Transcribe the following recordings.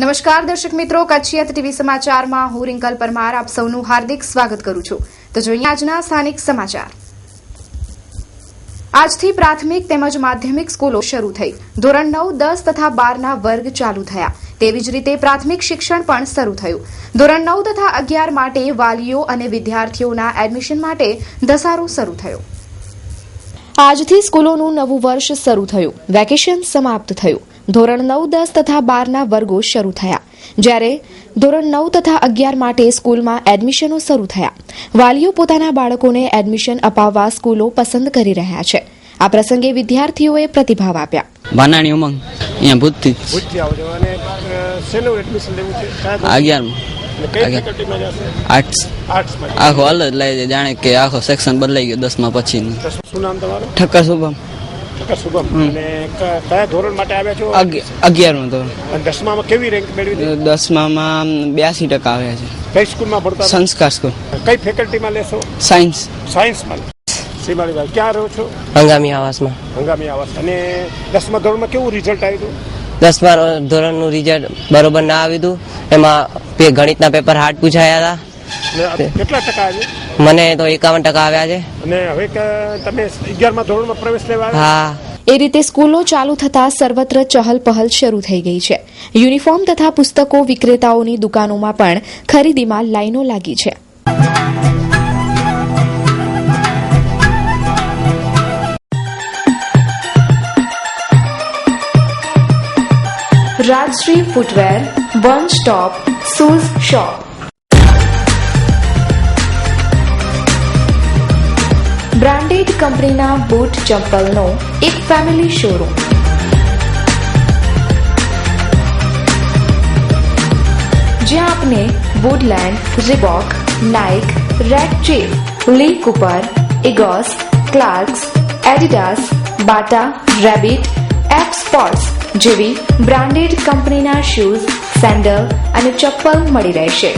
નમસ્કાર દર્શક મિત્રો, કચ્છિયત ટીવી સમાચારમાં હું રિંકલ પરમાર આપ સૌનું હાર્દિક સ્વાગત કરું છું. તો જોઈએ આજના સ્થાનિક સમાચાર. આજથી પ્રાથમિક તેમજ માધ્યમિક સ્કૂલો શરૂ થઈ. ધોરણ 9, 10 તથા 12ના વર્ગ ચાલુ થયા. તેવી જ રીતે પ્રાથમિક શિક્ષણ પણ શરૂ થયું. ધોરણ 9 તથા 11 માટે વાલીઓ અને વિદ્યાર્થીઓના એડમિશન માટે ધસારો શરૂ થયો. આજથી સ્કૂલોનું નવું વર્ષ શરૂ થયું. વેકેશન સમાપ્ત થયું. ધોરણ 9, 10 તથા 12ના વર્ગો શરૂ થયા, જ્યારે ધોરણ 9 તથા 11 માટે સ્કૂલમાં એડમિશનો શરૂ થયા. વાલીઓ પોતાના બાળકોને એડમિશન અપાવવા સ્કૂલો પસંદ કરી રહ્યા છે. આ પ્રસંગે વિદ્યાર્થીઓએ પ્રતિભાવ આપ્યા. વાનાણી ઉમંગ અહીંયા ભૂતથી અને શેનું એડમિશન લેવું છે? 11માં આખો અલગ લઈ જાણે કે આખો સેક્શન બદલાઈ ગયો 10માં પછી. શું નામ તમારું? ઠક્કર શુભમ. અને કયા ધોરણ માટે આવ્યા છો? 11માં ધોરણ. 10માં કેવી રેન્ક મેળવી? 10માં 82% આવ્યા છે. કઈ સ્કૂલમાં ભણતા? સંસ્કાર સ્કૂલ. કઈ ફેકલ્ટીમાં લેશો? સાયન્સમાં. સીમાડીભાઈ, ક્યાં રહો છો? હંગામી આવાસમાં. હંગામી આવાસ. અને 10મા ધોરણમાં કેવું રિઝલ્ટ આવ્યું? 10મા ધોરણનું રિઝલ્ટ બરોબર ના આવ્યું હતું. એમાં ગણિતના પેપર હાર્ડ પૂછાયા હતા. કેટલા ટકા આવ્યા? મને તો 51% આવ્યા છે. અને હવે તમે 11મા ધોરણમાં પ્રવેશ લેવા આવ્યા? હા. એ રીતે સ્કૂલો ચાલુ થતા સર્વત્ર ચહલ પહલ શરૂ થઈ ગઈ છે. યુનિફોર્મ તથા પુસ્તકો વિક્રેતાઓની દુકાનોમાં પણ ખરીદીમાં લાઈનો લાગી છે. Rajshree footwear, one stop shoes shop. Branded કંપનીના બૂટ ચંપલનો એક ફેમિલી શોરૂમ. જ્યાં આપને Woodland, Reebok, Nike, Red Chief, Lee Cooper, Egoss, Clarks, Adidas, Bata, Rabbit, એપ સ્પોર્ટ્સ જેવી બ્રાન્ડેડ કંપનીના શૂઝ, સેન્ડલ અને ચપ્પલ મળી રહેશે.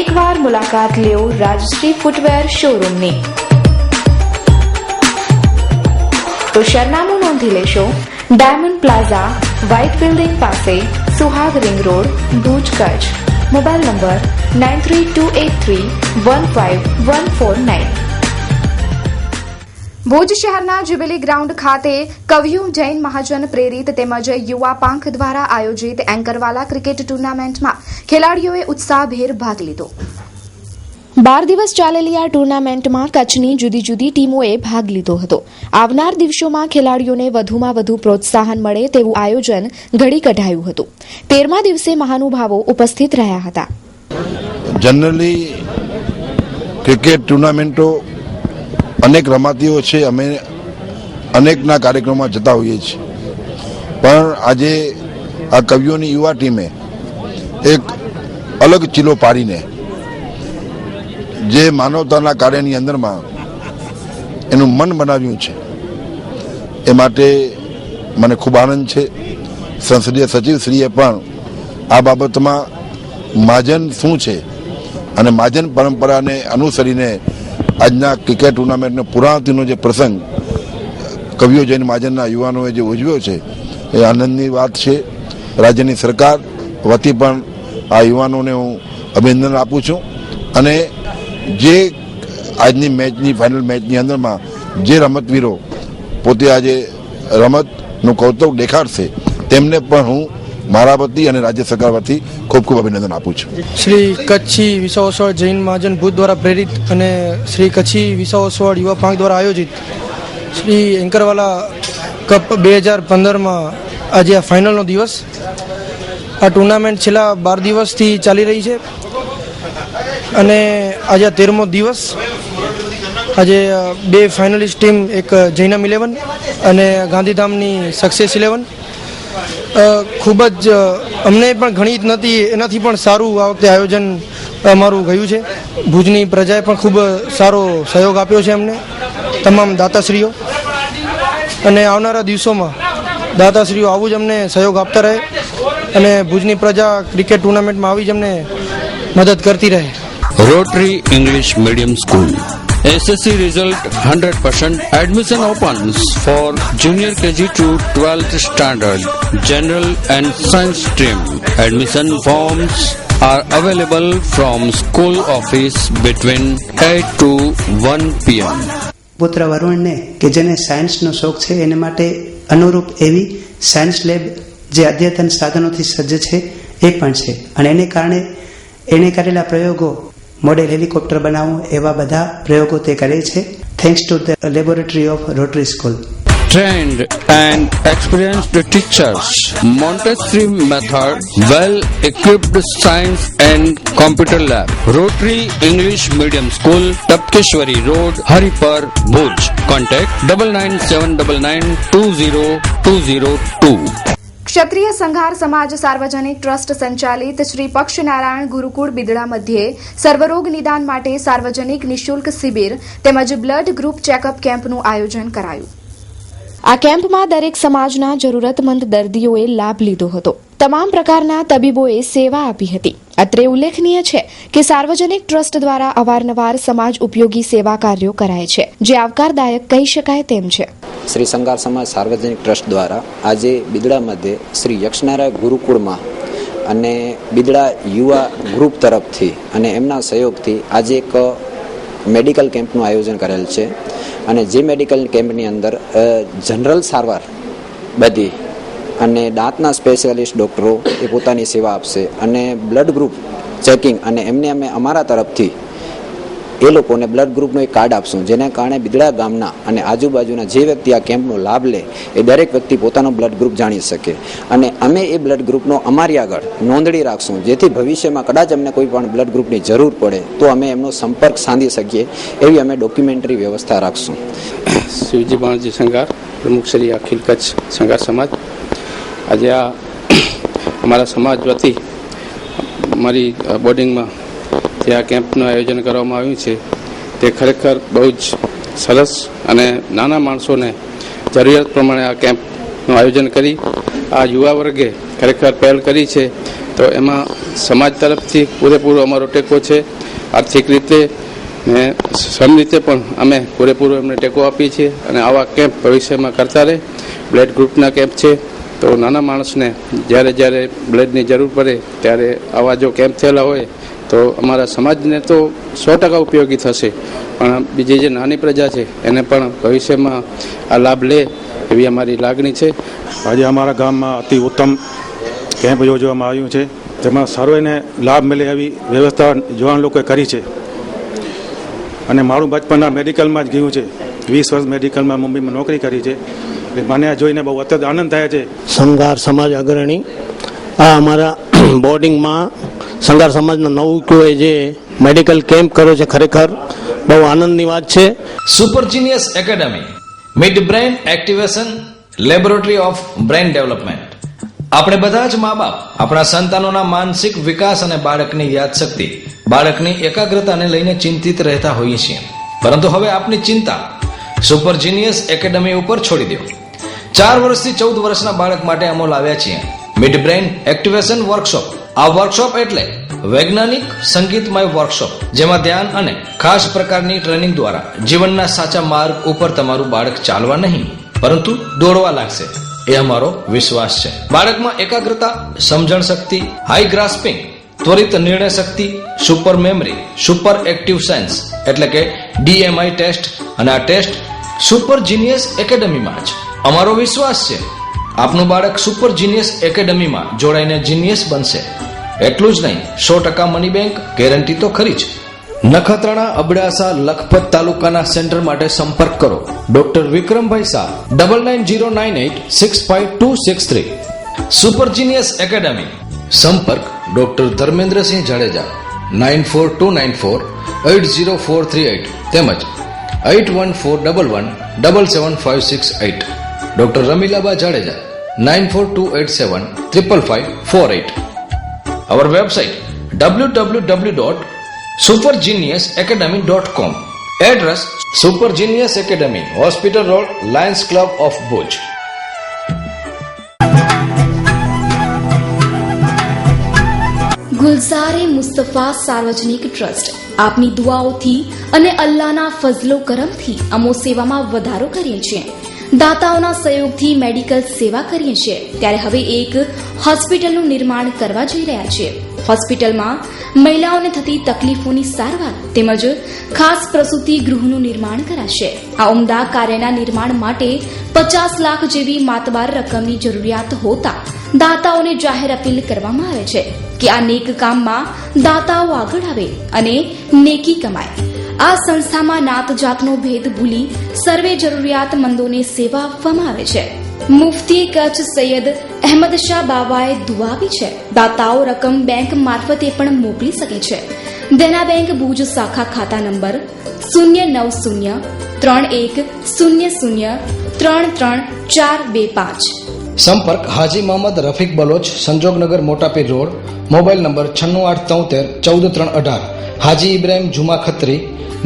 એકવાર મુલાકાત લ્યો રાજશ્રી ફૂટવેર શોરૂમની. તો સરનામું નોંધી લેશો. ડાયમંડ પ્લાઝા, વ્હાઇટ બિલ્ડિંગ પાસે, Suhag ring road, Bhuj, Kutch. Mobile number 9328315149. Bhuj શહેરના જ્યુબિલી ગ્રાઉન્ડ ખાતે કવિઓ જૈન મહાજન પ્રેરિત તેમજ યુવા પાંખ દ્વારા આયોજિત એન્કરવાલા ક્રિકેટ ટુર્નામેન્ટમાં ખેલાડીઓએ ઉત્સાહભેર ભાગ લીધો. 12 દિવસ ચાલેલી આ ટુર્નામેન્ટમાં કચ્છની જુદી જુદી ટીમોએ ભાગ લીધો હતો. આવનાર દિવસોમાં ખેલાડીઓને વધુમાં વધુ પ્રોત્સાહન મળે તેવું આયોજન ઘડી કઢાયું હતું. 13મા દિવસે મહાનુભાવો ઉપસ્થિત રહ્યા હતા. જનરલી ક્રિકેટ ટુર્નામેન્ટો અનેક રમાતી હોય છે. અમે અનેકના કાર્યક્રમમાં જતા હોઈએ છીએ, પણ આજે આ કવિઓની યુવા ટીમે એક અલગ ચીલો પાડીને જે માનવતાના કાર્યની અંદરમાં એનું મન બનાવ્યું છે, એ માટે મને ખૂબ આનંદ છે. સંસદીય સચિવશ્રીએ પણ આ બાબતમાં મહાજન શું છે અને મહાજન પરંપરાને અનુસરીને આજના ક્રિકેટ ટુર્નામેન્ટનો પૂર્ણાહુતિનો જે પ્રસંગ કવિઓ જૈન મહાજનના યુવાનોએ જે ઉજવ્યો છે એ આનંદની વાત છે. રાજ્યની સરકાર વતી પણ આ યુવાનોને હું અભિનંદન આપું છું. અને જે આજની મેચની ફાઇનલ મેચની અંદરમાં જે રમતવીરો પોતે આજે રમતનું કૌતુક દેખાડશે તેમને પણ હું મારા વતી અને રાજ્ય સરકાર વતી ખૂબ ખૂબ અભિનંદન આપું છું. શ્રી કચ્છી વિસાવસવાડ જૈન મહાજન ભુજ દ્વારા પ્રેરિત અને શ્રી કચ્છી વિસાવસવાડ યુવા પાંખ દ્વારા આયોજિત શ્રી એન્કરવાલા કપ 2015માં આજે આ ફાઇનલનો દિવસ. આ ટુર્નામેન્ટ છેલ્લા 12 દિવસથી ચાલી રહી છે અને આજે 13મો દિવસ. આજે 2 ફાઇનલિસ્ટ ટીમ, એક જૈનમ 11 અને ગાંધીધામની સક્સેસ 11. ખૂબ જ અમને પણ ઘણી જ નથી, એનાથી પણ સારું આ વખતે આયોજન અમારું ગયું છે. ભુજની પ્રજાએ પણ ખૂબ સારો સહયોગ આપ્યો છે અમને, તમામ દાતાશ્રીઓ. અને આવનારા દિવસોમાં દાતાશ્રીઓ આવું જ અમને સહયોગ આપતા રહે અને ભુજની પ્રજા ક્રિકેટ ટુર્નામેન્ટમાં આવી જ અમને મદદ કરતી રહે. Rotary English medium school SSC result 100%. Admission opens for junior KG to 12th standard, general and science stream. Admission forms are available from school office between 8 to 1 p.m. પુત્ર વરુણને કે જેને સાયન્સનો શોખ છે એને માટે અનુરૂપ એવી સાયન્સ લેબ જે અદ્યતન સાધનોથી સજ્જ છે એ પણ છે અને એને કારણે એણે કરેલા પ્રયોગો મોડેલ હેલિકોપ્ટર બનાવવું એવા બધા પ્રયોગો તે કરે છે thanks to the laboratory of rotary school. Trained and experienced teachers, Montessori method, well-equipped science and computer lab. Rotary English Medium School, Tapkeshwari Road, Haripur, Bhuj. Contact 9979920202. ક્ષત્રિય સંઘાર સમાજ સાર્વજનિક ટ્રસ્ટ સંચાલિત શ્રી પક્ષનારાયણ ગુરુકુળ બિદડા મધ્યે સર્વરોગ નિદાન માટે સાર્વજનિક નિઃશુલ્ક શિબિર તેમજ બ્લડ ગ્રુપ ચેકઅપ કેમ્પનું આયોજન કરાયું. આ કેમ્પમાં દરેક સમાજના જરૂરતમંદ દર્દીઓએ લાભ લીધો હતો. તમામ પ્રકારના તબીબોએ સેવા આપી હતી. અત્રે ઉલ્લેખનીય છે કે સાર્વજનિક ટ્રસ્ટ દ્વારા અવારનવાર સમાજ ઉપયોગી સેવા કાર્યો કરાય છે, જે આવકારદાયક કહી શકાય તેમ છે. શ્રી સંઘાર સમાજ સાર્વજનિક ટ્રસ્ટ દ્વારા આજે બિદડા મધ્યે શ્રી યક્ષનારાયણ ગુરુકુળમાં અને બિદડા યુવા ગ્રુપ તરફથી અને એમના સહયોગથી આજે એક મેડિકલ કેમ્પનું આયોજન કરેલ છે અને જે મેડિકલ કેમ્પની અંદર જનરલ સારવાર બધી અને દાંતના સ્પેશિયાલિસ્ટ ડૉક્ટરો એ પોતાની સેવા આપશે અને બ્લડ ગ્રુપ ચેકિંગ અને એમને અમે અમારા તરફથી એ લોકોને બ્લડ ગ્રુપનું એક કાર્ડ આપશું, જેના કારણે બિદડા ગામના અને આજુબાજુના જે વ્યક્તિ આ કેમ્પનો લાભ લે એ દરેક વ્યક્તિ પોતાનો બ્લડ ગ્રુપ જાણી શકે અને અમે એ બ્લડ ગ્રુપનો અમારી આગળ નોંધણી રાખશું, જેથી ભવિષ્યમાં કદાચ અમને કોઈ પણ બ્લડ ગ્રુપની જરૂર પડે તો અમે એમનો સંપર્ક સાધી શકીએ એવી અમે ડોક્યુમેન્ટરી વ્યવસ્થા રાખશું. શિવજી બાણજી સંઘાર પ્રમુખ શ્રી અખિલ કચ્છ સંઘાર સમાજ આજે આ અમારા સમાજ વતી અમારી બોર્ડિંગમાં જે આ કેમ્પનું આયોજન કરવામાં આવ્યું છે તે ખરેખર બહુ જ સરસ અને નાના માણસોને જરૂરિયાત પ્રમાણે આ કેમ્પનું આયોજન કરી આ યુવા વર્ગે ખરેખર પહેલ કરી છે, તો એમાં સમાજ તરફથી પૂરેપૂરો અમારો ટેકો છે. આર્થિક રીતે ને શ્રમ રીતે પણ અમે પૂરેપૂરો એમને ટેકો આપીએ છીએ અને આવા કેમ્પ ભવિષ્યમાં કરતા રહે. બ્લડ ગ્રુપના કેમ્પ છે તો નાના માણસને જ્યારે જ્યારે બ્લડની જરૂર પડે ત્યારે આવા જો કેમ્પ થયેલા હોય તો અમારા સમાજને તો 100% ઉપયોગી થશે, પણ બીજી જે નાની પ્રજા છે એને પણ ભવિષ્યમાં આ લાભ લે એવી અમારી લાગણી છે. આજે અમારા ગામમાં અતિ ઉત્તમ કેમ્પ યોજવામાં આવ્યું છે, જેમાં સારો એને લાભ મળે એવી વ્યવસ્થા જવાન લોકોએ કરી છે અને મારું બચપનના મેડિકલમાં જ ગયું છે. 20 વર્ષ મેડિકલમાં મુંબઈમાં નોકરી કરી છે. મને આ જોઈને બહુ અત્યંત આનંદ થાય છે. સંઘાર સમાજ અગ્રણી આ અમારા બોર્ડિંગમાં સંઘાર સમાજના નવયુવકોએ જે મેડિકલ કેમ્પ કર્યો છે ખરેખર બહુ આનંદની વાત છે. Super genius academy, mid brain activation, laboratory of brain development. આપણે બધા જ મા બાપ આપણા સંતાનોના માનસિક વિકાસ અને બાળકની યાદશક્તિ, બાળકની એકાગ્રતાને લઈને ચિંતિત રહેતા હોઈએ છીએ, પરંતુ હવે આપની ચિંતા સુપર જીનિયસ એકેડમી ઉપર છોડી દો. 4 વર્ષથી 14 વર્ષના બાળક માટે અમો લાવ્યા છીએ મિડ બ્રેન એક્ટિવેશન વર્કશોપ. આ વર્કશોપ એટલે વૈજ્ઞાનિક સંગીતમય વર્કશોપ, જેમાં ધ્યાન અને ખાસ પ્રકારની ટ્રેનિંગ દ્વારા જીવનના સાચા માર્ગ ઉપર તમારું બાળક ચાલવા નહીં પરંતુ દોડવા લાગશે, એ અમારો વિશ્વાસ છે. બાળકમાં એકાગ્રતા, સમજણ શક્તિ, હાઈ ગ્રાસ્પિંગ, ત્વરિત નિર્ણય શક્તિ, super memory, super active sense એટલે કે DMI ટેસ્ટ, અને આ ટેસ્ટ સુપર જીનિયસ એકેડમીમાં જ. અમારો વિશ્વાસ છે આપનું બાળક સુપર જીનિયસ એકેડમીમાં જોડાઈને જીનિયસ બનશે. એટલું જ નહીં, 100% મની બેંક ગેરંટી તો ખરી જ. નખત્રાણા, અબડાસા, લખપત તાલુકાના સેન્ટર માટે સંપર્ક કરો ડોક્ટર વિક્રમભાઈ શાહ 9909865263. Super genius academy. સંપર્ક ડોક્ટર ધર્મેન્દ્રસિંહ જાડેજા 9429480438 તેમજ 8141177568. Doctor રમીલાબા Jadeja 9428755548. Our website www.supergeniusacademy.com. Address Super Genius Academy, Hospital Road, Lions Club of Bhuj. ગુલઝાર-એ-મુસ્તફા સાર્વજનિક ટ્રસ્ટ આપની દુઆઓથી અને અલ્લાહના ફઝલો કરમથી અમો સેવામાં વધારો કરીએ છીએ. દાતાઓના સહયોગથી મેડિકલ સેવા કરીએ છીએ. ત્યારે હવે એક હોસ્પિટલનું નિર્માણ કરવા જઈ રહ્યા છીએ. હોસ્પિટલમાં મહિલાઓને થતી તકલીફોની સારવાર તેમજ ખાસ પ્રસૂતિ ગૃહનું નિર્માણ કરાશે. આ ઉમદા કાર્યના નિર્માણ માટે 50 લાખ જેવી માતબાર રકમની જરૂરિયાત હોતા દાતાઓને જાહેર અપીલ કરવામાં આવે છે કે આ નેક કામમાં દાતાઓ આગળ આવે અને નેકી કમાય. આ સંસ્થામાં નાત જાતનો ભેદ ભૂલી સર્વે જરૂરિયાતમંદોને સેવા આપવામાં આવે છે. મુફ્તી કચ્છ સૈયદ અહેમદ શાહ બાવાએ દુઆ આપી છે. દાતાઓ રકમ બેંક મારફતે પણ મોકલી શકે છે. દેના બેંક ભુજ શાખા ખાતા નંબર 09031003325. સંપર્ક Haji Mohammad Rafiq Baloch, Sanjognagar Motapir road, mobile number 9678713318. Haji Ibrahim Juma Khatri,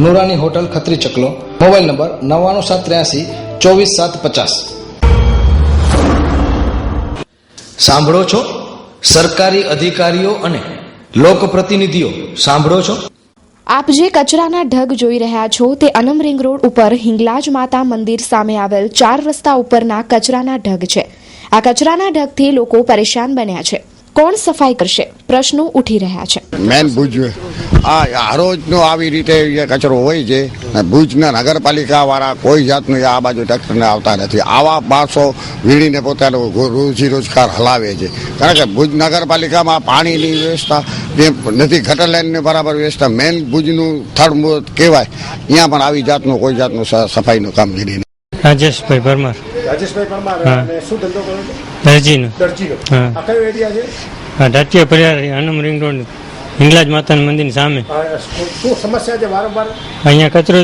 Noorani hotel Khatri Chaklo, mobile number 99783 24750. સાંભળો છો સરકારી અધિકારીઓ અને લોકપ્રતિનિધિઓ, સાંભળો છો. આપ જે કચરાના ઢગ જોઈ રહ્યા છો તે અનમ રિંગ રોડ ઉપર હિંગલાજ માતા મંદિર સામે આવેલ 4 રસ્તા ઉપરના કચરાના ઢગ છે. આ કચરાના ઢગથી લોકો પરેશાન બન્યા છે. કોણ સફાઈ કરશે? પ્રશ્નો ઉઠી રહ્યા છે. મેન ભુજ આ રોજનો આવી રીતે કચરો હોય છે. ભુજના નગરપાલિકા વાળા કોઈ જાતનું આ બાજુ ટ્રેક્ટરને આવતા નથી. આવા માણસો વીણીને પોતાનો રોજી રોજગાર હલાવે છે. કારણ કે ભુજ નગરપાલિકામાં પાણીની વ્યવસ્થા નથી, ગટર લાઈનની બરાબર વ્યવસ્થા, મેન ભુજનું થર્ડ મુહૂર્ત કહેવાય, અહીંયા પણ આવી જાતનું કોઈ જાતનું સફાઈનું કામગીરી નહીં. રાજેશભાઈ પરમાર. રાજેશભાઈ પરમાર, શું ધંધો કરો છો? દરજીનો. આ કયો એરિયા છે? ડાટિયા પરિવાર, અનમ રિંગ રોડ, હિંગલાજ માતાના મંદિરની સામે. શું સમસ્યા છે વારંવાર? અહીંયા કચરો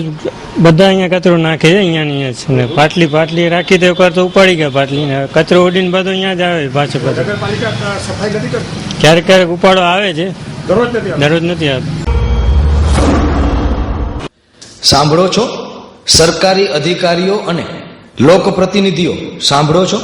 બધા અહીંયા કચરો નાખે છે. અહીંયા છે પાટલી રાખી તો એકવાર તો ઉપાડી ગયા પાટલી, કચરો ઉડીને બધો અહીંયા જ આવે પાછો. નગરપાલિકા સફાઈ નથી કરતી? ક્યારેક ઉપાડો આવે છે, દરરોજ નથી આવતો. સાંભળો છો સરકારી અધિકારીઓ અને લોકપ્રતિનિધિઓ, સાંભળો છો.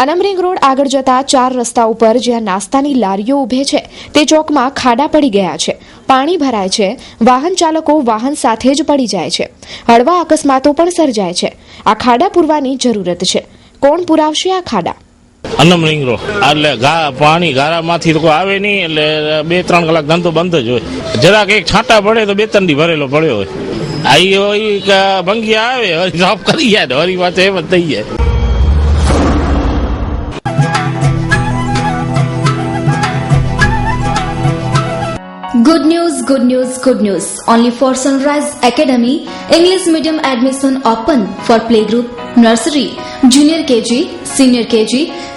અનમ રિંગ રોડ આગળ જતા 4 રસ્તા ઉપર જ્યાં નાસ્તાની લારીઓ ઉભે છે તે ચોકમાં ખાડા પડી ગયા છે. પાણી ભરાય છે. વાહન ચાલકો વાહન સાથે જ પડી જાય છે. હળવા અકસ્માતો પણ સર્જાય છે. આ ખાડા પૂરવાની જરૂરત છે. કોણ પુરાવશે આ ખાડા? અનમ રિંગ રોડ એટલે પાણી ગારામાંથી લોકો આવે નહીં, એટલે 2-3 કલાક ધંધો બંધ જ હોય. જરાક એક છાંટા પડે તો 2-3 દી ભરેલો પડ્યો હોય. આવી ભંગી આવે સાફ કરી જાય, હરી વાત એમ જ થઈ જાય. Good news, good news, good news. Only for Sunrise Academy, English medium admission open for playgroup, nursery, junior KG, senior KG,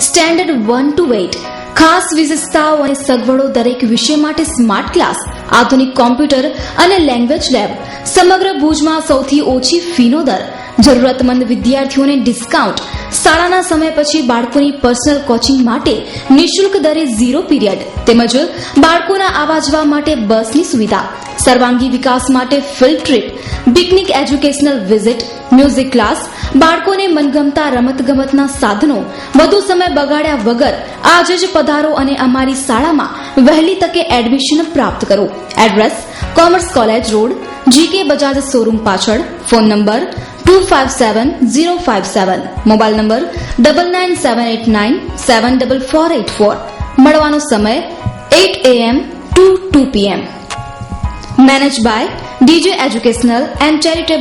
standard 1 to 8. ખાસ વિશેષતાઓ અને સગવડો દરેક વિષય માટે સ્માર્ટ ક્લાસ, આધુનિક કોમ્પ્યુટર અને લેંગ્વેજ લેબ. સમગ્ર ભુજમાં સૌથી ઓછી ફીનો દર. જરૂરતમંદ વિદ્યાર્થીઓને ડિસ્કાઉન્ટ. શાળાના સમય પછી બાળકોની પર્સનલ કોચિંગ માટે નિઃશુલ્ક દરે 0 પીરિયડ તેમજ બાળકોના આવવા જવા માટે બસની સુવિધા. સર્વાંગી વિકાસ માટે field trip, picnic, educational visit, music class, બાળકોને મનગમતા રમતગમતના સાધનો. વધુ સમય બગાડ્યા વગર આજે જ પધારો અને અમારી શાળામાં વહેલી તકે એડમિશન પ્રાપ્ત કરો. Address commerce college road, GK Bajaj showroom પાછળ. Phone number 257057. Mobile number 9978974484. મળવાનો સમય 8 AM to 2 PM. Manage by DJ educational and charitable